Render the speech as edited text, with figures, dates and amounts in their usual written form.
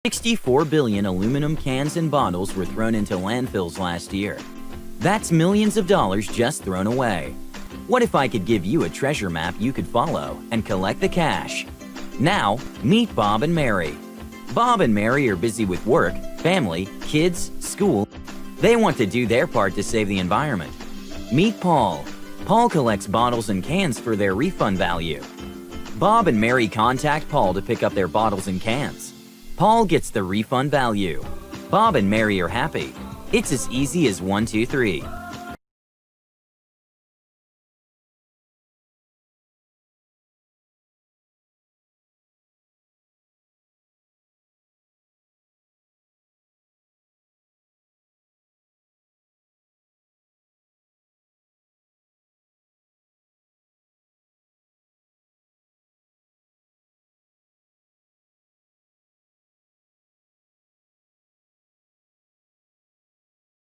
64 billion aluminum cans and bottles were thrown into landfills last year. That's millions of dollars just thrown away. What if I could give you a treasure map you could follow and collect the cash? Now, meet Bob and Mary. Bob and Mary are busy with work, family, kids, school. They want to do their part to save the environment. Meet Paul. Paul collects bottles and cans for their refund value. Bob and Mary contact Paul to pick up their bottles and cans. Paul gets the refund value. Bob and Mary are happy. It's as easy as 1, 2, 3.